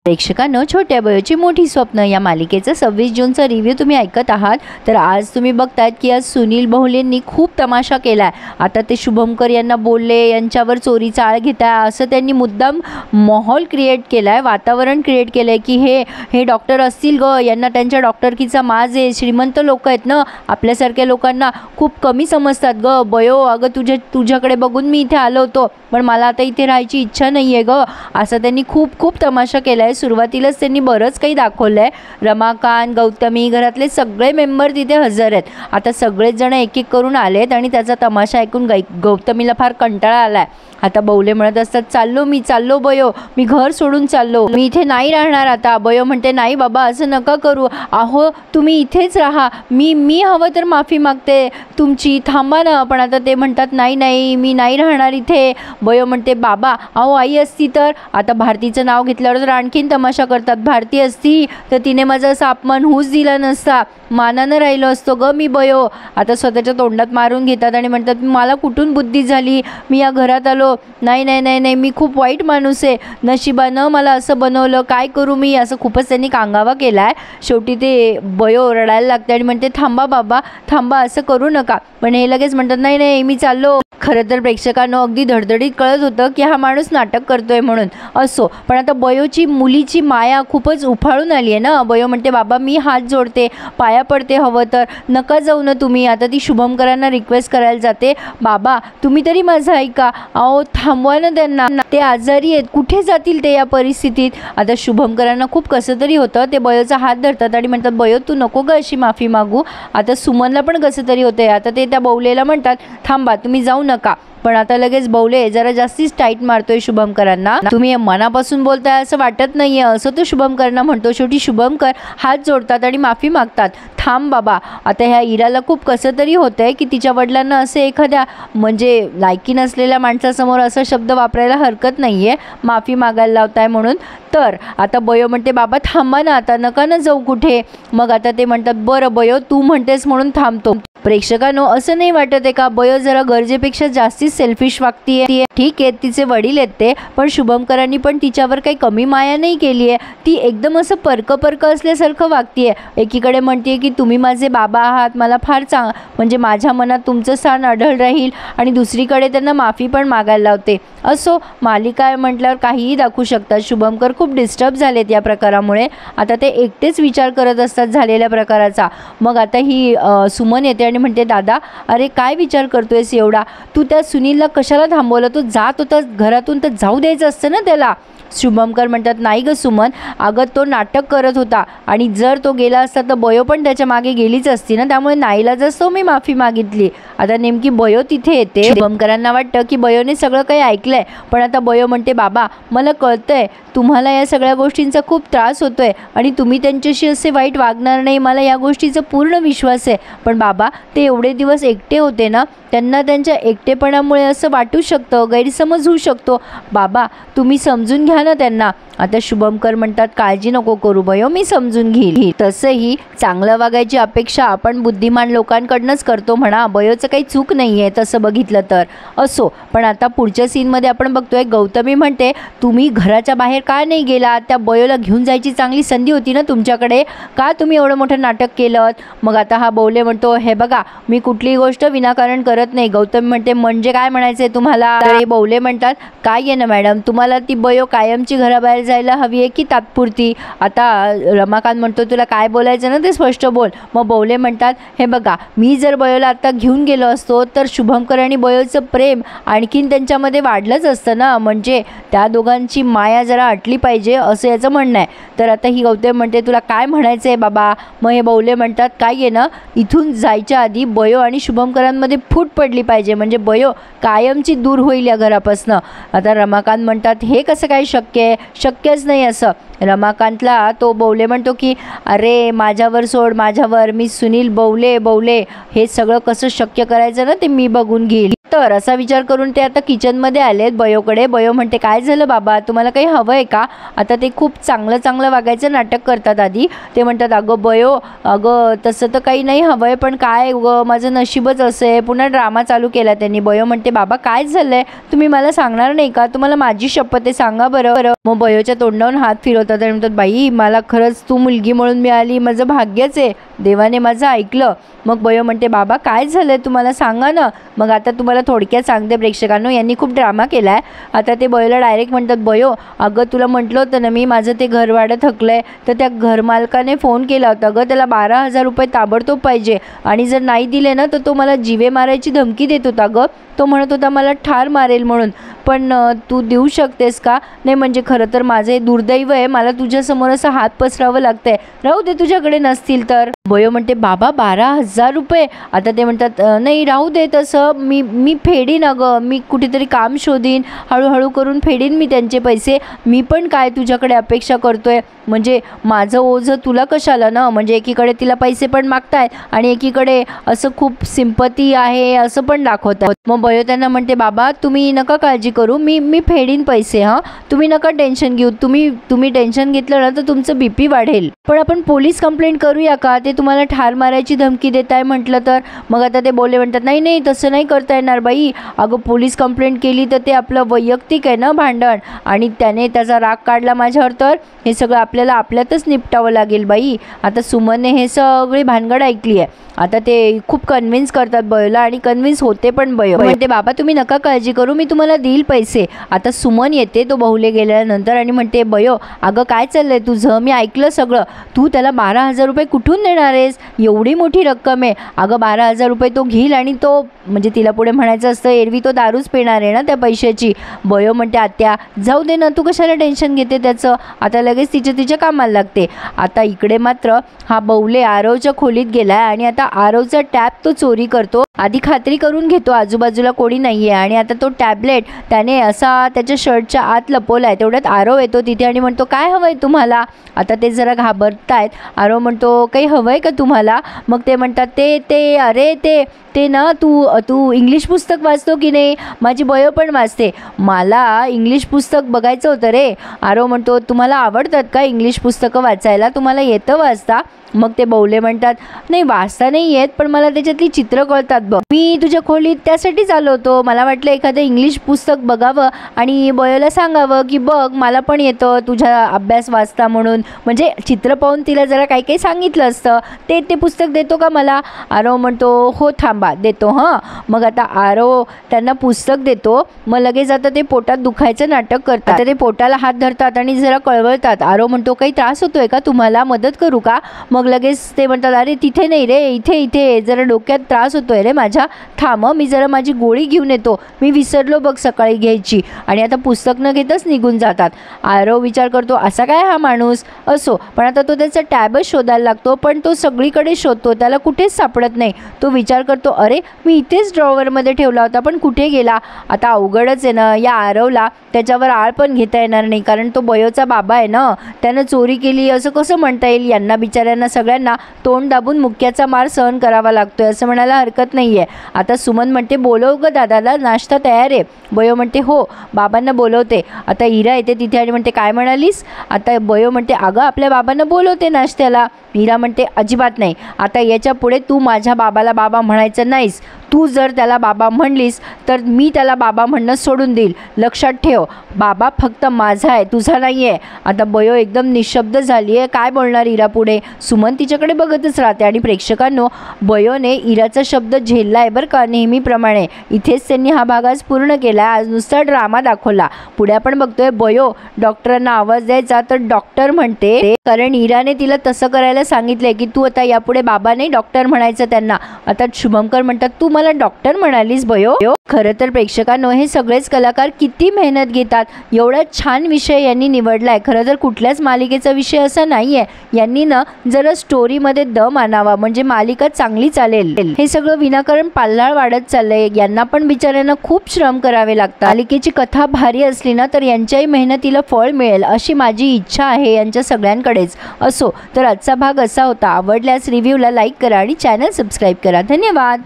प्रेक्षकांनो, छोट्या बयोची मोठी स्वप्न या मालिकेचा 26 जूनचा रिव्ह्यू तुम्ही ऐकत आहात। तर आज तुम्ही बघतायत की आज सुनील बहुलेंनी खूप तमाशा केलाय। आता ते शुभंकर यांना बोलले, यांच्यावर चोरीचा आळ घेताय असं त्यांनी मुद्दाम माहोल क्रिएट केलाय, वातावरण क्रिएट केलंय की हे डॉक्टर असतील ग, यांना त्यांच्या डॉक्टरकीचा माज आहे, श्रीमंत लोक आहेत ना, आपल्यासारख्या लोकांना खूप कमी समजतात ग बयो, अगं तुझ्याकडे बघून मी इथे आलो होतो, पण मला आता इथे राहायची इच्छा नाही आहे ग, असं त्यांनी खूप तमाशा केलाय। सुरुवातीलाच त्यांनी बरंच काही दाखवलंय। रमाकांत, गौतमी, घरातले सगळे मेंबर तिथे हजर आहेत। आता सगळेच जण एक एक करून आलेत आणि त्याचा तमाशा ऐकून गौतमीला फार कंटाळा आलाय। आता बहुले म्हणत असतात, चाललो बयो, मी घर सोडून चाललो, मी इथे नाही राहणार आता। बयो म्हणते, नाही बाबा असं नका करू, अहो तुम्ही इथेच राहा, मी हवं तर माफी मागते तुमची, थांबा ना। पण आता ते म्हणतात, नाही मी नाही राहणार इथे। बयो म्हणते, बाबा अहो आई असती तर, आता भारतीचं नाव घेतल्यावर तर आणखीन तमाशा करतात, भारती असती तर तिने माझा असा अपमान होऊच दिला नसता, मानानं राहिलो असतो ग मी बयो। आता स्वतःच्या तोंडात मारून घेतात आणि म्हणतात, मला कुठून बुद्धी झाली, मी या घरात आलो, नाही मी खूप वाईट माणूस आहे, नशिबानं मला असं बनवलं, काय करू मी, असं खूपच त्यांनी कांगावा केलाय। शेवटी ते बयो रडायला लागते आणि म्हणते, थांबा बाबा थांबा, असं करू नका। पण हे लगेच म्हणतात, नाही मी चाललो। खरं तर प्रेक्षकांनो अगदी धडधडीत कळत होतं की हा माणूस नाटक करतोय म्हणून, असो पण आता बयोची मुलीची माया खूपच उफाळून आली आहे ना। बयो म्हणते, बाबा मी हात जोडते, पाया पडते, हवं तर नका जाऊ ना तुम्ही। आता ती शुभंकरांना रिक्वेस्ट करायला जाते, बाबा तुम्ही तरी माझं ऐका, अहो थांबवा ना त्यांना, ते आजारी आहेत, कुठे जातील ते या परिस्थितीत। आता शुभंकरांना खूप कसं तरी होतं, ते बयोचा हात धरतात आणि म्हणतात, बयो तू नको ग अशी माफी मागू। आता सुमनला पण कसं तरी होतंय, आता ते त्या बहुलेला म्हणतात, थांबा तुम्ही जाऊ नका। पण आता लगेच बहुले जरा जास्तीच टाईट मारतोय शुभंकरांना, तुम्ही मनापासून बोलताय असं वाटत नाहीये, असं तो शुभंकरांना म्हणतो। शेवटी शुभंकर हात जोडतात आणि माफी मागतात, थांब बाबा। आता ह्या इराला खूप कसं तरी होतंय की तिच्या वडिलांना असे एखाद्या म्हणजे लायकी नसलेल्या माणसासमोर असा शब्द वापरायला हरकत नाहीये, माफी मागायला लावताय म्हणून। तर आता बयो म्हणते, बाबा थांबा ना आता, नका ना जाऊ कुठे। मग आता ते म्हणतात, बरं बयो तू म्हणतेस म्हणून थांबतो। प्रेक्षकांनो असं नाही वाटत आहे का, बयो जरा गरजेपेक्षा जास्तीच सेल्फिश वागतीये। ठीक आहे तिचे वडील आहेत ते, पण शुभंकरांनी पण तिच्यावर काही कमी माया नाही केली आहे, ती एकदम असं परक असल्यासारखं वागतीये। एकीकडे म्हणते की तुम्ही माझे बाबा आहात, मला फार म्हणजे माझ्या मनात तुमचं स्थान अढळ राहील, आणि दुसरीकडे त्यांना माफी पण मागायला लावते। असो मालिका म्हटल्यावर काहीही दाखवू शकतात। शुभंकर खूप डिस्टर्ब झालेत या प्रकारामुळे, आता ते एकटेच विचार करत असतात झालेल्या प्रकाराचा। मग आता ही सुमन येते आणि म्हणते, दादा अरे काय विचार करतोयस एवढा, तू त्या सुनीलला कशाला थांबवलं, तो जात होता घरातून तर जाऊ द्यायचं असतं ना त्याला। शुभंकर म्हणतात, नाही ग सुमन, अगं तो नाटक करत होता, आणि जर तो गेला असता तर बयो पण त्याच्या मागे गेलीच असती ना, त्यामुळे नाईलाजाच तो मी माफी मागितली। आता नेमकी बयो तिथे येते। शुभंकरांना वाटतं की बयोने सगळं काही ऐकलंय, पण आता बयो म्हणते, बाबा मला कळतंय तुम्हाला या सगळ्या गोष्टींचा खूप त्रास होतोय आणि तुम्ही त्यांच्याशी असे वाईट वागणार नाही, मला या गोष्टीचा पूर्ण विश्वास आहे। पण बाबा ते एवढे दिवस एकटे होते ना, त्यांना त्यांच्या एकटेपणामुळे असं वाटू शकतं, गैरसमज होऊ शकतो, बाबा तुम्ही समजून घ्या ना त्यांना। आता शुभंकर म्हणतात, काळजी नको करू बयो, मी समजून घेईल। तसंही चांगलं वागायची अपेक्षा आपण बुद्धिमान लोकांकडनंच करतो म्हणा, बयोचं काही चूक नाही आहे तसं बघितलं तर। असो पण आता पुढच्या सीनमध्ये आपण बघतोय, गौतमी म्हणते, तुम्ही घराच्या बाहेर का नाही गेलात, त्या बयोला घेऊन जायची चांगली संधी होती ना तुमच्याकडे, का तुम्ही एवढं मोठं नाटक केलं। मग आता हा बहुले म्हणतो, हे बघा मी कुठलीही गोष्ट विनाकारण करत नाही। गौतमी म्हणते, म्हणजे काय म्हणायचंय तुम्हाला। तर बहुले म्हणतात, काय आहे ना मॅडम, तुम्हाला ती बयो कायमची घराबाहेर जायला हवी आहे की तात्पुरती। आता रमाकांत म्हणतो, तुला काय बोलायचं ना ते स्पष्ट बोल। मग बहुले म्हणतात, हे बघा मी जर बयोला आता घेऊन गेलो असतो तर शुभंकर आणि बयोचं प्रेम आणखीन त्यांच्यामध्ये वाढलंच असतं ना, म्हणजे त्या दोघांची माया जरा अटली पाहिजे असं याचं म्हणणं आहे। तर आता ही गौतमी म्हणते, तुला काय म्हणायचं आहे बाबा। मग हे बहुले म्हणतात, काय आहे ना, इथून जायच्या आधी बयो आणि शुभंकरांमध्ये फूट पडली पाहिजे, म्हणजे बयो कायमची दूर होईल या घरापासनं। आता रमाकांत म्हणतात, हे कसं काय शक्य आहे, शक्यच नाही असं। रमाकांतला तो बहुले म्हणतो की, अरे माझ्यावर सोड, माझ्यावर, मी सुनील बहुले हे सगळं कसं शक्य करायचं ना ते मी बघून घेईल। तर असा विचार करून ते आता किचनमध्ये आलेत बयोकडे. बयो म्हणते काय झालं बाबा, तुम्हाला काही हवं आहे का? आता ते खूप चांगलं चांगलं वागायचं नाटक करतात. आधी ते म्हणतात अगं बयो, अगं तसं तर काही नाही हवं आहे, पण काय माझं नशीबच असं आहे. पुन्हा ड्रामा चालू केला त्यांनी. बयो म्हणते बाबा काय झालं आहे, तुम्ही मला सांगणार नाही का? तुम्हाला माझी शपथ आहे, सांगा बरं. मग बयोच्या तोंडावरून हात फिरवतात आणि म्हणतात बाई मला खरंच तू मुलगी म्हणून मिळाली, माझं भाग्यच आहे, देवाने माझं ऐकलं. मग बयो म्हणते बाबा काय झालं तुम्हाला सांगा ना. मग आता तुम्हाला थोडक्यात सांगते प्रेक्षकांनो, यांनी खूप ड्रामा केला आहे. आता ते बयोला डायरेक्ट म्हणतात बयो अगं तुला म्हटलं होतं ना मी, माझं ते घर भाडं थकलं आहे, तर त्या घरमालकाने फोन केला होता अगं, त्याला 12,000 रुपये ताबडतोब पाहिजे आणि जर नाही दिले ना तर तो मला जीवे मारायची धमकी देत होता गं. तो म्हणत होता मला ठार मारेल म्हणून, पण तू देऊ शकतेस का? नाही म्हणजे खरं तर माझे दुर्दैव आहे, मला तुझ्यासमोर असं हात पसरावं लागतं आहे, राहू दे तुझ्याकडे नसतील तर. बयो म्हणते बाबा 12,000 रुपये. आता ते म्हणतात नाही राहू दे तसं, मी फेडीन अगं, मी कुठेतरी काम शोधीन, हळूहळू करून फेडीन मी त्यांचे पैसे. मी पण काय तुझ्याकडे अपेक्षा करतोय, म्हणजे माझं ओझं तुला कशाला ना. म्हणजे एकीकडे तिला पैसे पण मागतायत आणि एकीकडे असं खूप सिंपती आहे असं पण दाखवतात. मग बयो त्यांना म्हणते बाबा तुम्ही नका काळजी करू, मी फेडीन पैसे, हां तुम्ही नका टेन्शन घेऊ. तुम्ही टेन्शन घेतलं ना तर तुमचं BP वाढेल. पण आपण पोलीस कंप्लेंट करूया का, ते तुम्हाला ठार मारायची धमकी देत आहे म्हटलं तर. मग आता ते बोलले म्हणतात नाही नाही तसं नाही करता येणार बाई, अगं पोलीस कंप्लेंट केली तर ते आपलं वैयक्तिक आहे ना भांडण, आणि त्याने त्याचा राग काढला माझ्यावर तर हे सगळं आपल्याला आपल्यातच निपटावं लागेल बाई. आता सुमनने हे सगळी भानगड ऐकली आहे. आता ते खूप कन्व्हिन्स करतात बयोला आणि कन्व्हिन्स होते पण बयो म्हणते बाबा तुम्ही नका काळजी करू, मी तुम्हाला देईल पैसे. आता सुमन येते तो बहुले गेल्यानंतर आणि म्हणते बयो अगं काय चाललंय तुझं, मी ऐकलं सगळं, तू त्याला 12,000 रुपये कुठून देणार आहेस, एवढी मोठी रक्कम आहे. अगं 12,000 रुपये तो घेईल आणि तो म्हणजे तिला पुढे म्हणायचं असतं एरवी तो दारूच पिणार आहे ना त्या पैशाची. बयो म्हणते आत्या जाऊ दे ना, तू कशाला टेन्शन घेते त्याचं, आता लगेच तिच्या कामाला लागते. आता इकडे मात्र हा बहुले आरवच्या खोलीत गेलाय आणि आता आरवचा टॅब तो चोरी करतो. आधी खात्री करून घेतो आजूबाजूला कोणी नाहीये आणि आता तो टॅबलेट त्याने असा त्याच्या शर्टच्या आत लपवलाय. तेवढ्यात आरव येतो तिथे आणि म्हणतो काय हवंय तुम्हाला. आता ते जरा घाबरतायत. आरव म्हणतो काही हवंय का तुम्हाला. मग ते म्हणतात ते अरे ते ना तू इंग्लिश पुस्तक वाचतो की नाही. माझी बयो पण वाचते, मला इंग्लिश पुस्तक बघायचं होतं रे. आरव म्हणतो तुम्हाला आवडतात का इंग्लिश पुस्तकं वाचायला, तुम्हाला येतं वाचता. मग ते बहुले म्हणतात नाही वाचता नाही येत, पण मला त्याच्यातली चित्र कळतात बघ, मी तुझ्या खोलीत त्यासाठीच आलो होतो, मला वाटलं एखादं इंग्लिश पुस्तक बघावं आणि बयोला सांगावं की बघ मला पण येतं तुझा अभ्यास वाचता म्हणून. म्हणजे चित्र पाहून तिला जरा काही सांगितलं असतं. ते पुस्तक देतो का मला. आरव म्हणतो हो थांबा देतो हां. मग आता आरव त्यांना पुस्तक देतो. मग लगेच आता ते पोटात दुखायचं नाटक करतात. आता ते पोटाला हात धरतात आणि जरा कळवळतात. आरव म्हणतो काही त्रास होतोय का तुम्हाला, मदत करू का. मग लगेच ते म्हणतात अरे तिथे नाही रे, इथे जरा डोक्यात त्रास होतोय रे माझ्या, थांब मी जरा माझी गोळी घेऊन येतो, मी विसरलो बघ सकाळी घ्यायची. आणि आता पुस्तक न घेतच निघून जातात. आरव विचार करतो असा काय हा माणूस असो, पण आता तो त्याचा टॅबच शोधायला लागतो, पण तो सगळीकडे शोधतो त्याला कुठेच सापडत नाही. तो विचार करतो अरे मी इथेच ड्रॉवरमध्ये ठेवला होता पण कुठे गेला. आता अवघडच आहे ना, या आरवला त्याच्यावर आळ पण घेता येणार नाही, कारण तो बयोचा बाबा आहे ना, त्यानं चोरी केली असं कसं म्हणता येईल. यांना बिचाऱ्यांना सगळ्यांना तोंड दाबून मुक्याचा मार सहन करावा लागतोय असं म्हणायला हरकत नाही आहे. आता सुमन म्हणते बोलव ग दादाला, नाश्ता तयार आहे. बयो म्हणते हो बाबांना बोलवते. आता इरा येते तिथे आणि म्हणते काय म्हणालीस. आता बयो म्हणते अगं आपल्या बाबांना बोलवते नाश्त्याला. इरा म्हणते अजिबात नाही, आता याच्या पुढे तू माझ्या बाबाला बाबा म्हणायचं नाहीस. तू जर त्याला बाबा म्हणलीस तर मी त्याला बाबा म्हणणं सोडून देईल, लक्षात ठेव. बाबा फक्त माझा आहे तुझा नाही आहे. आता बयो एकदम निशब्द झाली आहे, काय बोलणार इरा पुढे. सुमन तिच्याकडे बघतच राहते. आणि प्रेक्षकांनो बयोने इराचा शब्द झेलला आहे बरं का, नेहमीप्रमाणे. इथेच त्यांनी हा भाग आज पूर्ण केला. आज नुसता ड्रामा दाखवला. पुढे आपण बघतोय बयो डॉक्टरांना आवाज द्यायचा तर डॉक्टर म्हणते, कारण इराने तिला तसं करायला सांगितलंय की तू आता यापुढे बाबा नाही डॉक्टर म्हणायचं त्यांना. आता शुभंकर म्हणतात तू मला डॉक्टर म्हणालीस बयो. खरं तर प्रेक्षकांनो हे सगळेच कलाकार किती मेहनत घेतात. एवढा छान विषय यांनी निवडलाय. खरं तर कुठल्याच मालिकेचा विषय असा नाहीये. यांनी ना जरा स्टोरीमध्ये दम आणावा म्हणजे मालिका चांगली चालेल. हे सगळं विनाकारण पाल्लाळ वाढत चाललंय. यांना पण बिचाऱ्यांना खूप श्रम करावे लागतात. मालिकेची कथा भारी असली ना तर यांच्याही मेहनतीला फळ मिळेल अशी माझी इच्छा आहे यांच्या सगळ्यांकडेच. असो तर आजचा भाग असा होता. आवडल्यास रिव्ह्यूला लाईक करा आणि चॅनल सबस्क्राईब करा. धन्यवाद.